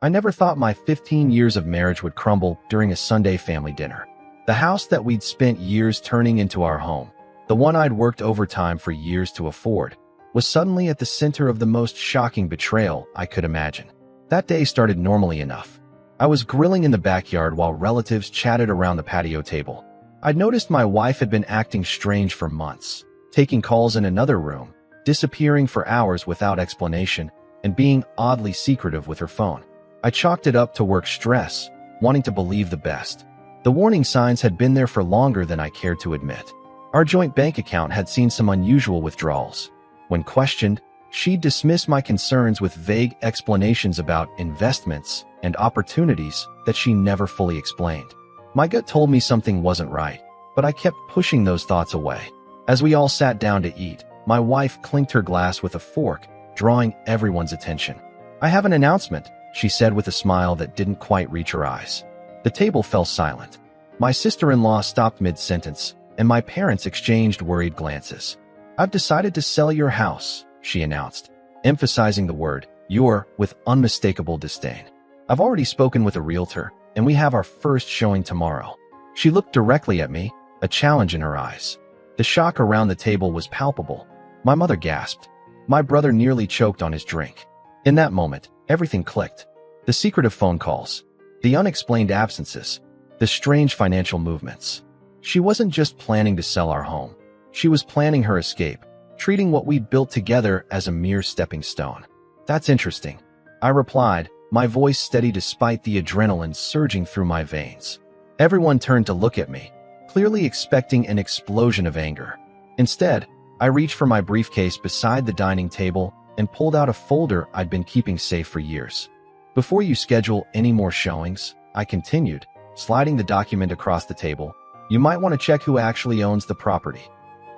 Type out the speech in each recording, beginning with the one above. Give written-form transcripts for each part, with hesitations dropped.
I never thought my 15 years of marriage would crumble during a Sunday family dinner. The house that we'd spent years turning into our home, the one I'd worked overtime for years to afford, was suddenly at the center of the most shocking betrayal I could imagine. That day started normally enough. I was grilling in the backyard while relatives chatted around the patio table. I'd noticed my wife had been acting strange for months, taking calls in another room, disappearing for hours without explanation, and being oddly secretive with her phone. I chalked it up to work stress, wanting to believe the best. The warning signs had been there for longer than I cared to admit. Our joint bank account had seen some unusual withdrawals. When questioned, she'd dismiss my concerns with vague explanations about investments and opportunities that she never fully explained. My gut told me something wasn't right, but I kept pushing those thoughts away. As we all sat down to eat, my wife clinked her glass with a fork, drawing everyone's attention. "I have an announcement," she said with a smile that didn't quite reach her eyes. The table fell silent. My sister-in-law stopped mid-sentence, and my parents exchanged worried glances. "I've decided to sell your house," she announced, emphasizing the word "your" with unmistakable disdain. "I've already spoken with a realtor, and we have our first showing tomorrow." She looked directly at me, a challenge in her eyes. The shock around the table was palpable. My mother gasped. My brother nearly choked on his drink. In that moment, everything clicked. The secretive phone calls, the unexplained absences, the strange financial movements. She wasn't just planning to sell our home. She was planning her escape, treating what we'd built together as a mere stepping stone. "That's interesting," I replied, my voice steady despite the adrenaline surging through my veins. Everyone turned to look at me, clearly expecting an explosion of anger. Instead, I reached for my briefcase beside the dining table and pulled out a folder I'd been keeping safe for years. "Before you schedule any more showings," I continued, sliding the document across the table, "you might want to check who actually owns the property."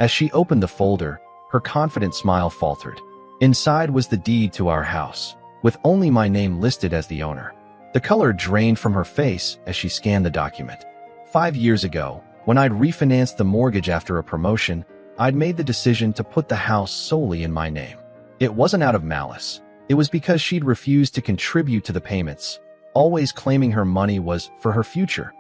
As she opened the folder, her confident smile faltered. Inside was the deed to our house, with only my name listed as the owner. The color drained from her face as she scanned the document. 5 years ago, when I'd refinanced the mortgage after a promotion, I'd made the decision to put the house solely in my name. It wasn't out of malice. It was because she'd refused to contribute to the payments, always claiming her money was for her future.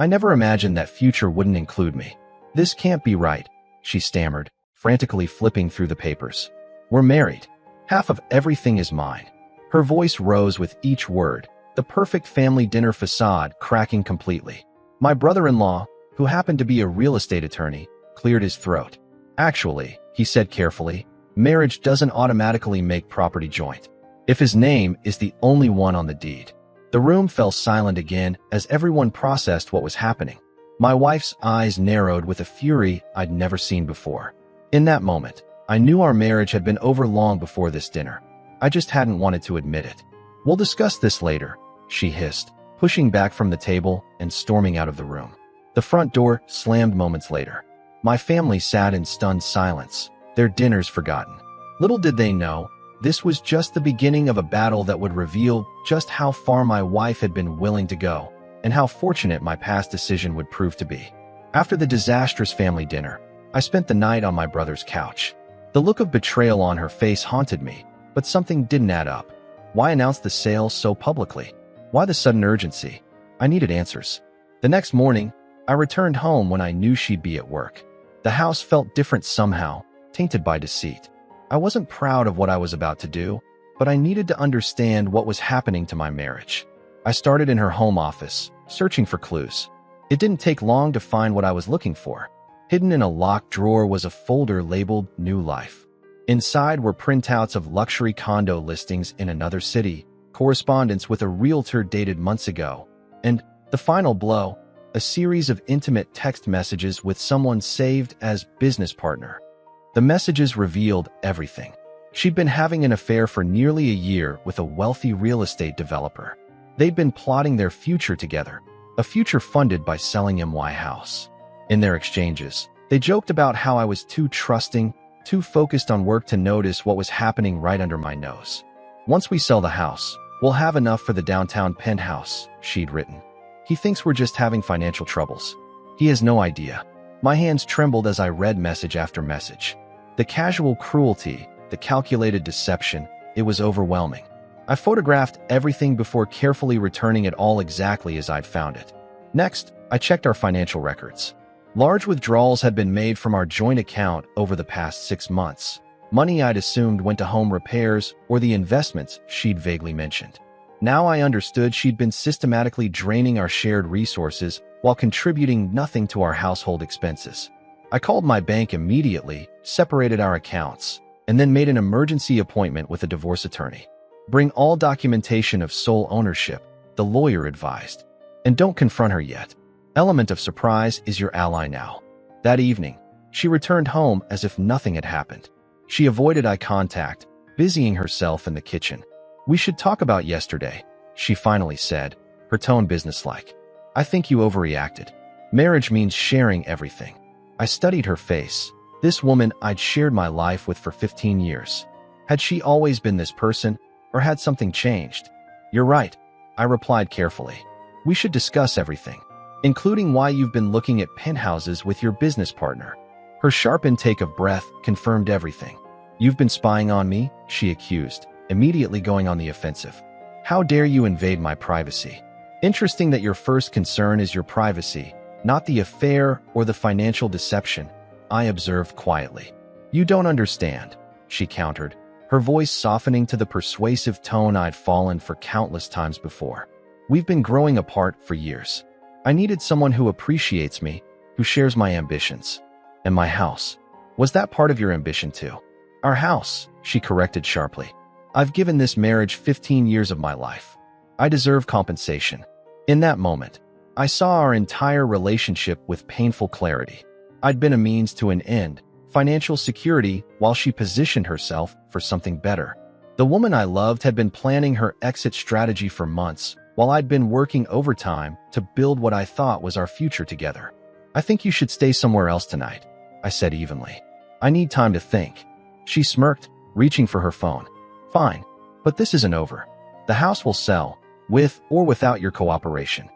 I never imagined that future wouldn't include me. "This can't be right," she stammered, frantically flipping through the papers. "We're married. Half of everything is mine." Her voice rose with each word, the perfect family dinner facade cracking completely. My brother-in-law, who happened to be a real estate attorney, cleared his throat. "Actually," he said carefully, "marriage doesn't automatically make property joint. If his name is the only one on the deed." The room fell silent again as everyone processed what was happening. My wife's eyes narrowed with a fury I'd never seen before. In that moment, I knew our marriage had been over long before this dinner. I just hadn't wanted to admit it. "We'll discuss this later," she hissed, pushing back from the table and storming out of the room. The front door slammed moments later. My family sat in stunned silence, their dinners forgotten. Little did they know, this was just the beginning of a battle that would reveal just how far my wife had been willing to go, and how fortunate my past decision would prove to be. After the disastrous family dinner, I spent the night on my brother's couch. The look of betrayal on her face haunted me, but something didn't add up. Why announce the sale so publicly? Why the sudden urgency? I needed answers. The next morning, I returned home when I knew she'd be at work. The house felt different somehow, tainted by deceit. I wasn't proud of what I was about to do, but I needed to understand what was happening to my marriage. I started in her home office, searching for clues. It didn't take long to find what I was looking for. Hidden in a locked drawer was a folder labeled New Life. Inside were printouts of luxury condo listings in another city, correspondence with a realtor dated months ago, and, the final blow, a series of intimate text messages with someone saved as business partner. The messages revealed everything. She'd been having an affair for nearly a year with a wealthy real estate developer. They'd been plotting their future together, a future funded by selling MY House. In their exchanges, they joked about how I was too trusting, too focused on work to notice what was happening right under my nose. "Once we sell the house, we'll have enough for the downtown penthouse," she'd written. "He thinks we're just having financial troubles. He has no idea." My hands trembled as I read message after message. The casual cruelty, the calculated deception, it was overwhelming. I photographed everything before carefully returning it all exactly as I'd found it. Next, I checked our financial records. Large withdrawals had been made from our joint account over the past 6 months. Money I'd assumed went to home repairs or the investments she'd vaguely mentioned. Now I understood she'd been systematically draining our shared resources while contributing nothing to our household expenses. I called my bank immediately, separated our accounts, and then made an emergency appointment with a divorce attorney. Bring all documentation of sole ownership, the lawyer advised. And don't confront her yet. Element of surprise is your ally now. That evening, she returned home as if nothing had happened. She avoided eye contact, busying herself in the kitchen. "We should talk about yesterday," she finally said, her tone businesslike. "I think you overreacted. Marriage means sharing everything." I studied her face. This woman I'd shared my life with for 15 years. Had she always been this person, or had something changed? "You're right," I replied carefully. "We should discuss everything, including why you've been looking at penthouses with your business partner." Her sharp intake of breath confirmed everything. "You've been spying on me?" she accused, immediately going on the offensive. "How dare you invade my privacy? Interesting that your first concern is your privacy, not the affair or the financial deception," I observed quietly. "You don't understand," she countered, her voice softening to the persuasive tone I'd fallen for countless times before. "We've been growing apart for years. I needed someone who appreciates me, who shares my ambitions. And my house. Was that part of your ambition too?" "Our house," she corrected sharply. "I've given this marriage 15 years of my life. I deserve compensation." In that moment, I saw our entire relationship with painful clarity. I'd been a means to an end, financial security, while she positioned herself for something better. The woman I loved had been planning her exit strategy for months, while I'd been working overtime to build what I thought was our future together. "I think you should stay somewhere else tonight," I said evenly. "I need time to think." She smirked, reaching for her phone. "Fine, but this isn't over. The house will sell, with or without your cooperation."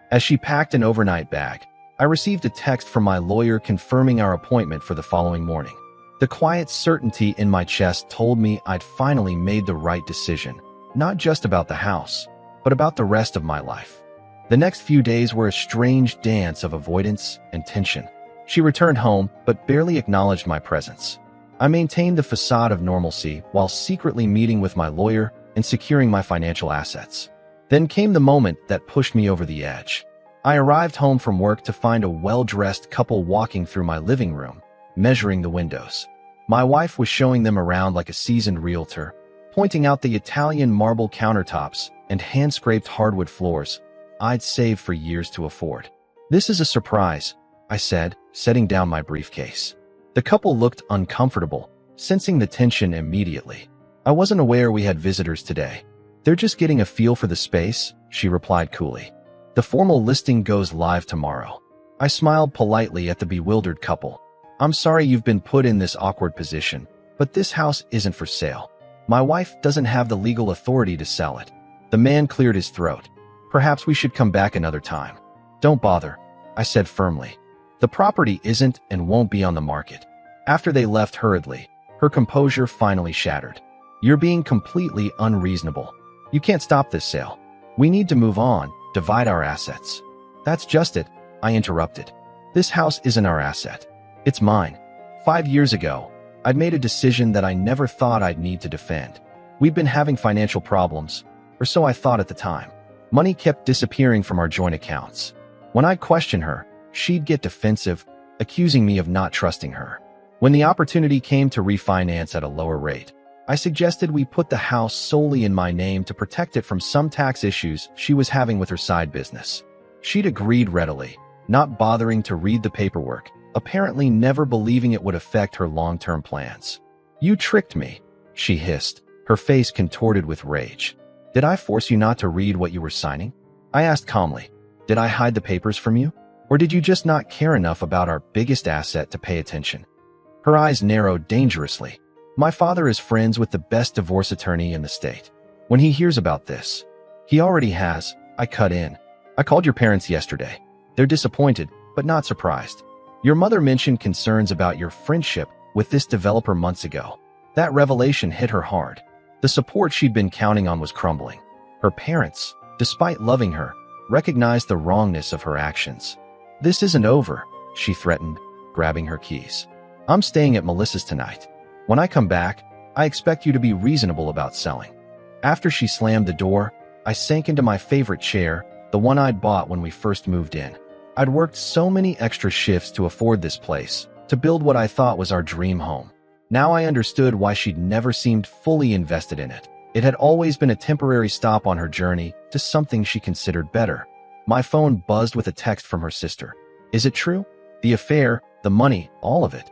As she packed an overnight bag, I received a text from my lawyer confirming our appointment for the following morning. The quiet certainty in my chest told me I'd finally made the right decision, not just about the house, but about the rest of my life. The next few days were a strange dance of avoidance and tension. She returned home, but barely acknowledged my presence. I maintained the facade of normalcy while secretly meeting with my lawyer and securing my financial assets. Then came the moment that pushed me over the edge. I arrived home from work to find a well-dressed couple walking through my living room, measuring the windows. My wife was showing them around like a seasoned realtor, pointing out the Italian marble countertops and hand-scraped hardwood floors I'd saved for years to afford. "This is a surprise," I said, setting down my briefcase. The couple looked uncomfortable, sensing the tension immediately. "I wasn't aware we had visitors today. They're just getting a feel for the space," she replied coolly. "The formal listing goes live tomorrow." I smiled politely at the bewildered couple. "I'm sorry you've been put in this awkward position, but this house isn't for sale. My wife doesn't have the legal authority to sell it." The man cleared his throat. "Perhaps we should come back another time." "Don't bother," I said firmly. "The property isn't and won't be on the market." After they left hurriedly, her composure finally shattered. "You're being completely unreasonable. You can't stop this sale. We need to move on, divide our assets." "That's just it," I interrupted. "This house isn't our asset. It's mine. 5 years ago, I'd made a decision that I never thought I'd need to defend. We'd been having financial problems, or so I thought at the time. Money kept disappearing from our joint accounts. When I'd question her, she'd get defensive, accusing me of not trusting her. When the opportunity came to refinance at a lower rate, I suggested we put the house solely in my name to protect it from some tax issues she was having with her side business. She'd agreed readily, not bothering to read the paperwork, apparently never believing it would affect her long-term plans. "You tricked me," she hissed, her face contorted with rage. "Did I force you not to read what you were signing?" I asked calmly. "Did I hide the papers from you? Or did you just not care enough about our biggest asset to pay attention?" Her eyes narrowed dangerously. "My father is friends with the best divorce attorney in the state. When he hears about this..." "He already has," I cut in. "I called your parents yesterday. They're disappointed, but not surprised. Your mother mentioned concerns about your friendship with this developer months ago." That revelation hit her hard. The support she'd been counting on was crumbling. Her parents, despite loving her, recognized the wrongness of her actions. "This isn't over," she threatened, grabbing her keys. "I'm staying at Melissa's tonight. When I come back, I expect you to be reasonable about selling." After she slammed the door, I sank into my favorite chair, the one I'd bought when we first moved in. I'd worked so many extra shifts to afford this place, to build what I thought was our dream home. Now I understood why she'd never seemed fully invested in it. It had always been a temporary stop on her journey to something she considered better. My phone buzzed with a text from her sister. "Is it true? The affair, the money, all of it?"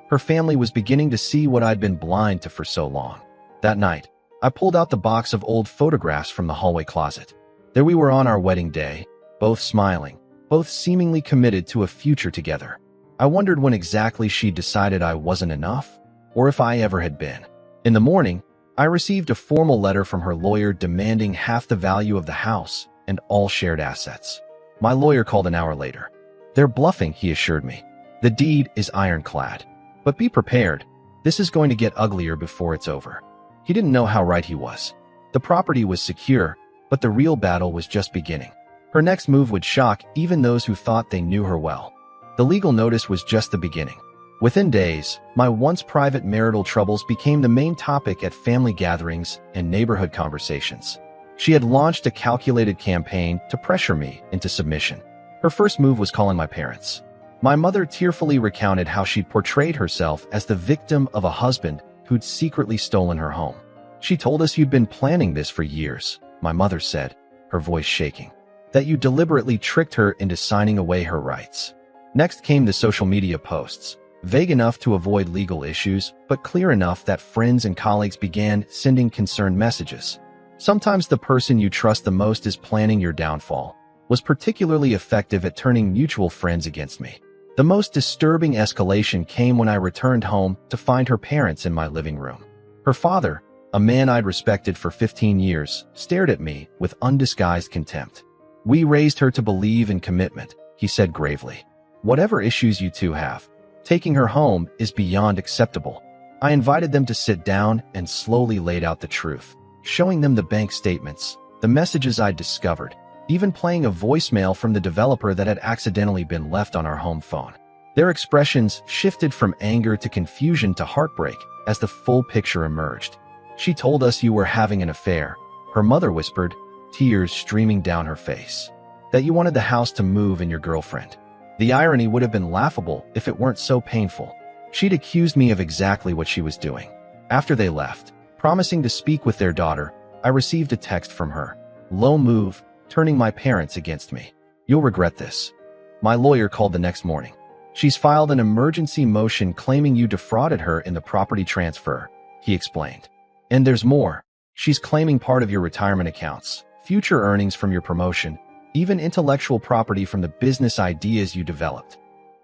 Her family was beginning to see what I'd been blind to for so long. That night, I pulled out the box of old photographs from the hallway closet. There we were on our wedding day, both smiling, both seemingly committed to a future together. I wondered when exactly she decided I wasn't enough, or if I ever had been. In the morning, I received a formal letter from her lawyer demanding half the value of the house and all shared assets. My lawyer called an hour later. "They're bluffing," he assured me. "The deed is ironclad. But be prepared. This is going to get uglier before it's over." He didn't know how right he was. The property was secure, but the real battle was just beginning. Her next move would shock even those who thought they knew her well. The legal notice was just the beginning. Within days, my once private marital troubles became the main topic at family gatherings and neighborhood conversations. She had launched a calculated campaign to pressure me into submission. Her first move was calling my parents. My mother tearfully recounted how she'd portrayed herself as the victim of a husband who'd secretly stolen her home. "She told us you'd been planning this for years," my mother said, her voice shaking. "That you deliberately tricked her into signing away her rights." Next came the social media posts, vague enough to avoid legal issues, but clear enough that friends and colleagues began sending concerned messages. "Sometimes the person you trust the most is planning your downfall," was particularly effective at turning mutual friends against me. The most disturbing escalation came when I returned home to find her parents in my living room. Her father, a man I'd respected for 15 years, stared at me with undisguised contempt. "We raised her to believe in commitment," he said gravely. "Whatever issues you two have, taking her home is beyond acceptable." I invited them to sit down and slowly laid out the truth, showing them the bank statements, the messages I'd discovered, even playing a voicemail from the developer that had accidentally been left on our home phone. Their expressions shifted from anger to confusion to heartbreak as the full picture emerged. "She told us you were having an affair," her mother whispered, tears streaming down her face. "That you wanted the house to move in your girlfriend." The irony would have been laughable if it weren't so painful. She'd accused me of exactly what she was doing. After they left, promising to speak with their daughter, I received a text from her. "Low move, turning my parents against me. You'll regret this." My lawyer called the next morning. "She's filed an emergency motion claiming you defrauded her in the property transfer," he explained. "And there's more. She's claiming part of your retirement accounts, future earnings from your promotion, even intellectual property from the business ideas you developed."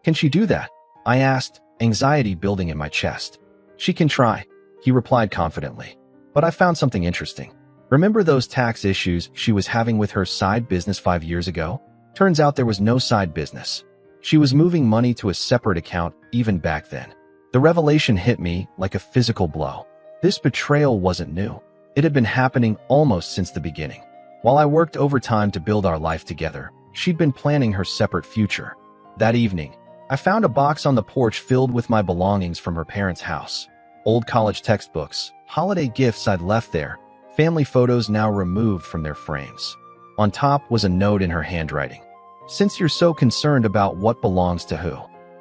"Can she do that?" I asked, anxiety building in my chest. "She can try," he replied confidently. "But I found something interesting. Remember those tax issues she was having with her side business 5 years ago? Turns out there was no side business. She was moving money to a separate account even back then." The revelation hit me like a physical blow. This betrayal wasn't new. It had been happening almost since the beginning. While I worked overtime to build our life together, she'd been planning her separate future. That evening, I found a box on the porch filled with my belongings from her parents' house. Old college textbooks, holiday gifts I'd left there, family photos now removed from their frames. On top was a note in her handwriting. "Since you're so concerned about what belongs to who."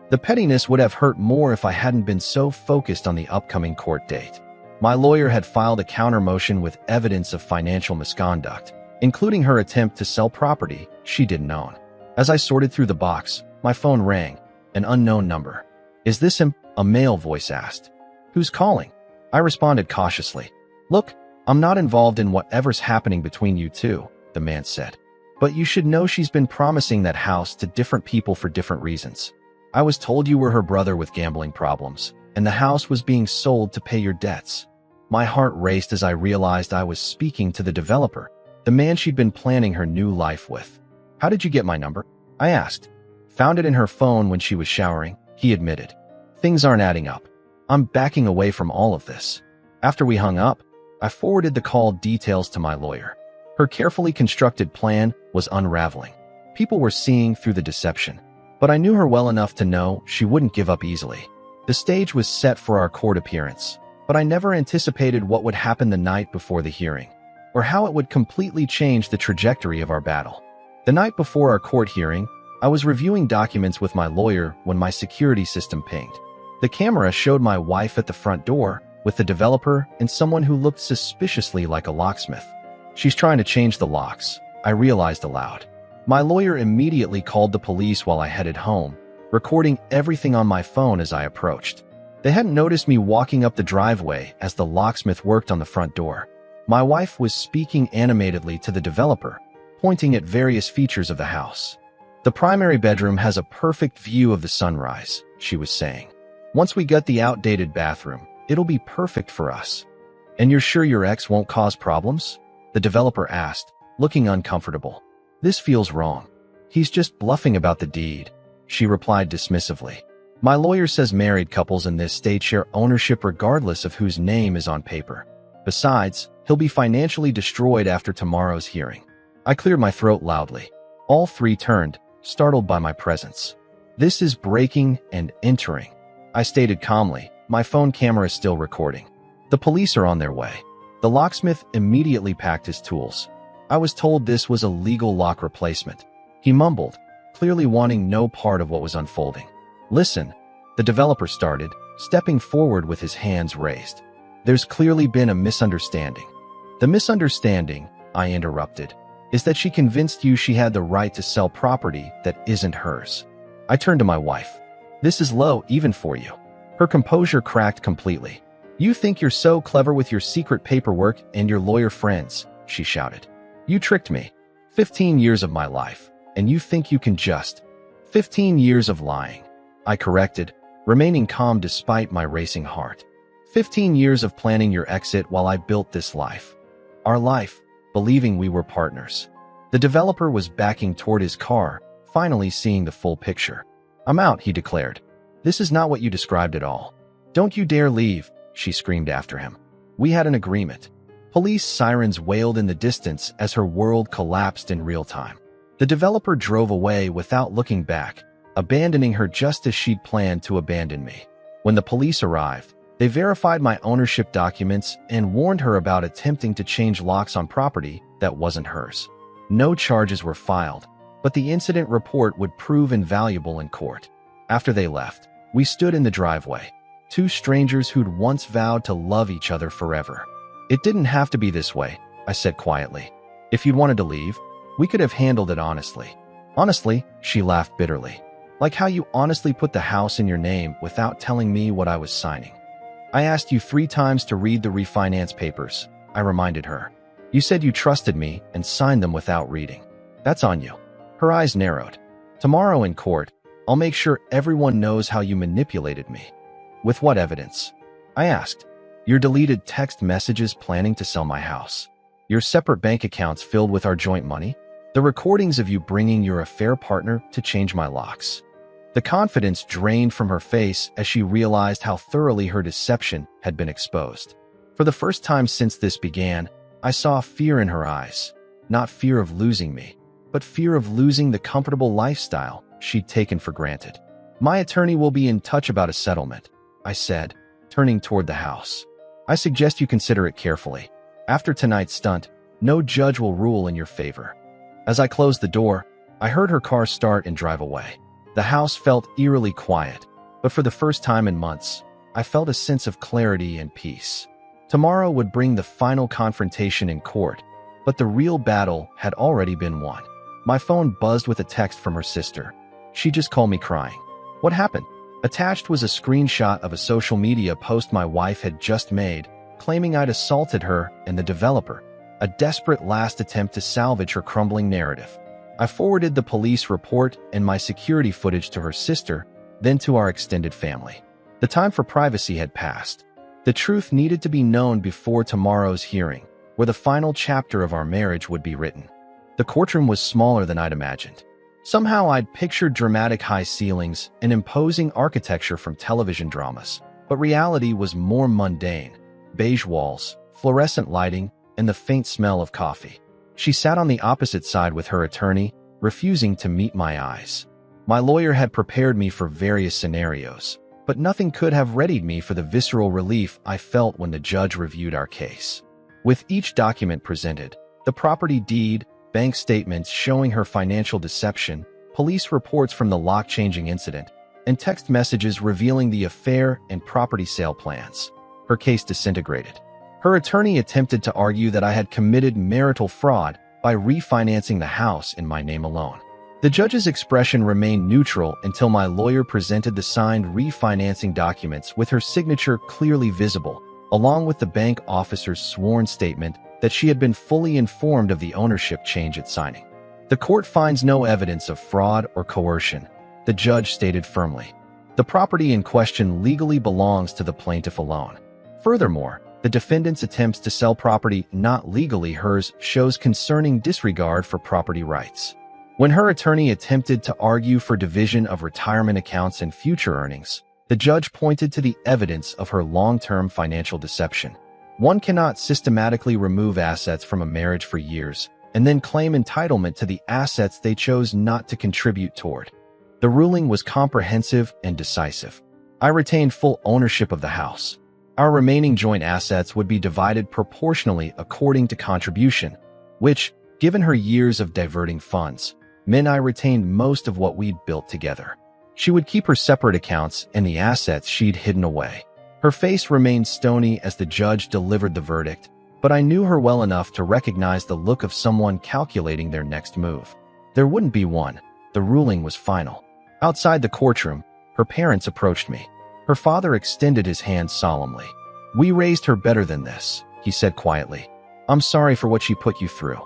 The pettiness would have hurt more if I hadn't been so focused on the upcoming court date. My lawyer had filed a counter motion with evidence of financial misconduct, including her attempt to sell property she didn't own. As I sorted through the box, my phone rang, an unknown number. "Is this him?" a male voice asked. "Who's calling?" I responded cautiously. "Look, I'm not involved in whatever's happening between you two," the man said. "But you should know she's been promising that house to different people for different reasons. I was told you were her brother with gambling problems, and the house was being sold to pay your debts." My heart raced as I realized I was speaking to the developer, the man she'd been planning her new life with. "How did you get my number?" I asked. "Found it in her phone when she was showering," he admitted. "Things aren't adding up. I'm backing away from all of this." After we hung up, I forwarded the call details to my lawyer. Her carefully constructed plan was unraveling. People were seeing through the deception, but I knew her well enough to know she wouldn't give up easily. The stage was set for our court appearance, but I never anticipated what would happen the night before the hearing, or how it would completely change the trajectory of our battle. The night before our court hearing, I was reviewing documents with my lawyer when my security system pinged. The camera showed my wife at the front door with the developer and someone who looked suspiciously like a locksmith. "She's trying to change the locks," I realized aloud. My lawyer immediately called the police while I headed home, recording everything on my phone as I approached. They hadn't noticed me walking up the driveway as the locksmith worked on the front door. My wife was speaking animatedly to the developer, pointing at various features of the house. "The primary bedroom has a perfect view of the sunrise," she was saying. "Once we get the outdated bathroom, it'll be perfect for us." "And you're sure your ex won't cause problems?" the developer asked, looking uncomfortable. "This feels wrong. He's just bluffing about the deed," she replied dismissively. "My lawyer says married couples in this state share ownership regardless of whose name is on paper. Besides, he'll be financially destroyed after tomorrow's hearing." I cleared my throat loudly. All three turned, startled by my presence. "This is breaking and entering," I stated calmly, my phone camera still recording. "The police are on their way." The locksmith immediately packed his tools. I was told this was a legal lock replacement. He mumbled, clearly wanting no part of what was unfolding. "Listen," the developer started, stepping forward with his hands raised. "There's clearly been a misunderstanding." "The misunderstanding," I interrupted, "is that she convinced you she had the right to sell property that isn't hers." I turned to my wife. "This is low even for you." Her composure cracked completely. "You think you're so clever with your secret paperwork and your lawyer friends," she shouted. "You tricked me. 15 years of my life, and you think you can just— 15 years of lying," I corrected, remaining calm despite my racing heart. 15 years of planning your exit while I built this life. Our life, believing we were partners. The developer was backing toward his car, finally seeing the full picture. "I'm out," he declared. "This is not what you described at all." "Don't you dare leave," she screamed after him. "We had an agreement." Police sirens wailed in the distance as her world collapsed in real time. The developer drove away without looking back, abandoning her just as she'd planned to abandon me. When the police arrived, they verified my ownership documents and warned her about attempting to change locks on property that wasn't hers. No charges were filed, but the incident report would prove invaluable in court. After they left, we stood in the driveway, two strangers who'd once vowed to love each other forever. "It didn't have to be this way," I said quietly. "If you'd wanted to leave, we could have handled it honestly." "Honestly?" she laughed bitterly. "Like how you honestly put the house in your name without telling me what I was signing." "I asked you 3 times to read the refinance papers," I reminded her. "You said you trusted me and signed them without reading. That's on you." Her eyes narrowed. "Tomorrow in court, I'll make sure everyone knows how you manipulated me." "With what evidence?" I asked. "Your deleted text messages planning to sell my house. Your separate bank accounts filled with our joint money. The recordings of you bringing your affair partner to change my locks." The confidence drained from her face as she realized how thoroughly her deception had been exposed. For the first time since this began, I saw fear in her eyes. Not fear of losing me, but fear of losing the comfortable lifestyle she'd taken for granted. "My attorney will be in touch about a settlement," I said, turning toward the house. "I suggest you consider it carefully. After tonight's stunt, no judge will rule in your favor." As I closed the door, I heard her car start and drive away. The house felt eerily quiet, but for the first time in months, I felt a sense of clarity and peace. Tomorrow would bring the final confrontation in court, but the real battle had already been won. My phone buzzed with a text from her sister. She just called me crying. "What happened?" Attached was a screenshot of a social media post my wife had just made, claiming I'd assaulted her and the developer, a desperate last attempt to salvage her crumbling narrative. I forwarded the police report and my security footage to her sister, then to our extended family. The time for privacy had passed. The truth needed to be known before tomorrow's hearing, where the final chapter of our marriage would be written. The courtroom was smaller than I'd imagined. Somehow I'd pictured dramatic high ceilings and imposing architecture from television dramas, but reality was more mundane. Beige walls, fluorescent lighting, and the faint smell of coffee. She sat on the opposite side with her attorney, refusing to meet my eyes. My lawyer had prepared me for various scenarios, but nothing could have readied me for the visceral relief I felt when the judge reviewed our case. With each document presented, the property deed, bank statements showing her financial deception, police reports from the lock-changing incident, and text messages revealing the affair and property sale plans, her case disintegrated. Her attorney attempted to argue that I had committed marital fraud by refinancing the house in my name alone. The judge's expression remained neutral until my lawyer presented the signed refinancing documents with her signature clearly visible, along with the bank officer's sworn statement that she had been fully informed of the ownership change at signing. The court finds no evidence of fraud or coercion, the judge stated firmly. The property in question legally belongs to the plaintiff alone. Furthermore, the defendant's attempts to sell property not legally hers shows concerning disregard for property rights. When her attorney attempted to argue for division of retirement accounts and future earnings, the judge pointed to the evidence of her long-term financial deception. One cannot systematically remove assets from a marriage for years and then claim entitlement to the assets they chose not to contribute toward. The ruling was comprehensive and decisive. I retained full ownership of the house. Our remaining joint assets would be divided proportionally according to contribution, which, given her years of diverting funds, meant I retained most of what we'd built together. She would keep her separate accounts and the assets she'd hidden away. Her face remained stony as the judge delivered the verdict, but I knew her well enough to recognize the look of someone calculating their next move. There wouldn't be one. The ruling was final. Outside the courtroom, her parents approached me. Her father extended his hand solemnly. "We raised her better than this," he said quietly. "I'm sorry for what she put you through."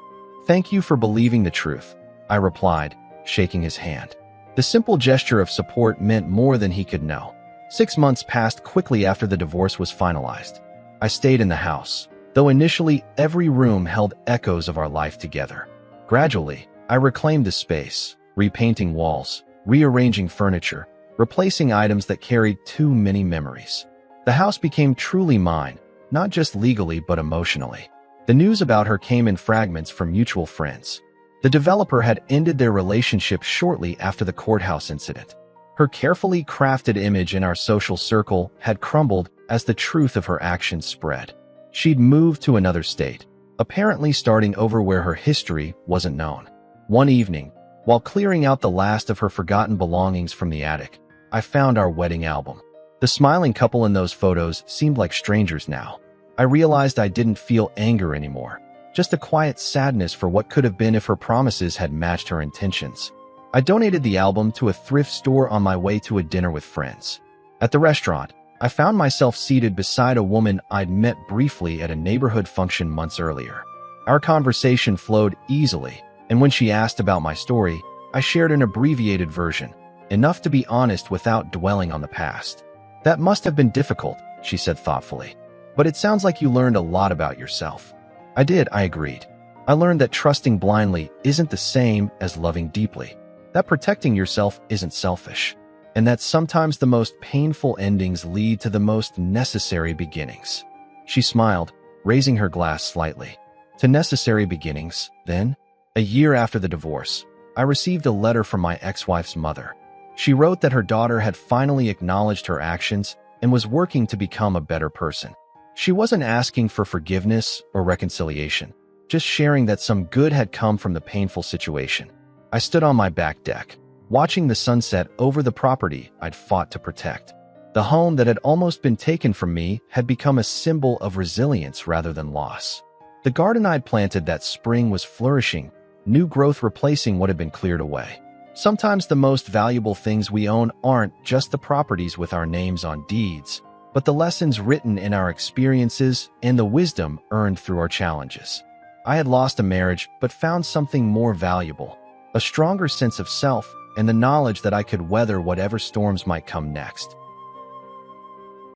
"Thank you for believing the truth," I replied, shaking his hand. The simple gesture of support meant more than he could know. 6 months passed quickly after the divorce was finalized. I stayed in the house, though initially every room held echoes of our life together. Gradually, I reclaimed the space, repainting walls, rearranging furniture, replacing items that carried too many memories. The house became truly mine, not just legally but emotionally. The news about her came in fragments from mutual friends. The developer had ended their relationship shortly after the courthouse incident. Her carefully crafted image in our social circle had crumbled as the truth of her actions spread. She'd moved to another state, apparently starting over where her history wasn't known. One evening, while clearing out the last of her forgotten belongings from the attic, I found our wedding album. The smiling couple in those photos seemed like strangers now. I realized I didn't feel anger anymore, just a quiet sadness for what could have been if her promises had matched her intentions. I donated the album to a thrift store on my way to a dinner with friends. At the restaurant, I found myself seated beside a woman I'd met briefly at a neighborhood function months earlier. Our conversation flowed easily, and when she asked about my story, I shared an abbreviated version, enough to be honest without dwelling on the past. "That must have been difficult," she said thoughtfully. "But it sounds like you learned a lot about yourself." "I did," I agreed. "I learned that trusting blindly isn't the same as loving deeply, that protecting yourself isn't selfish, and that sometimes the most painful endings lead to the most necessary beginnings." She smiled, raising her glass slightly. "To necessary beginnings, then?" A year after the divorce, I received a letter from my ex-wife's mother. She wrote that her daughter had finally acknowledged her actions and was working to become a better person. She wasn't asking for forgiveness or reconciliation, just sharing that some good had come from the painful situation. I stood on my back deck, watching the sunset over the property I'd fought to protect. The home that had almost been taken from me had become a symbol of resilience rather than loss. The garden I'd planted that spring was flourishing, new growth replacing what had been cleared away. Sometimes the most valuable things we own aren't just the properties with our names on deeds, but the lessons written in our experiences and the wisdom earned through our challenges. I had lost a marriage but found something more valuable, a stronger sense of self and the knowledge that I could weather whatever storms might come next.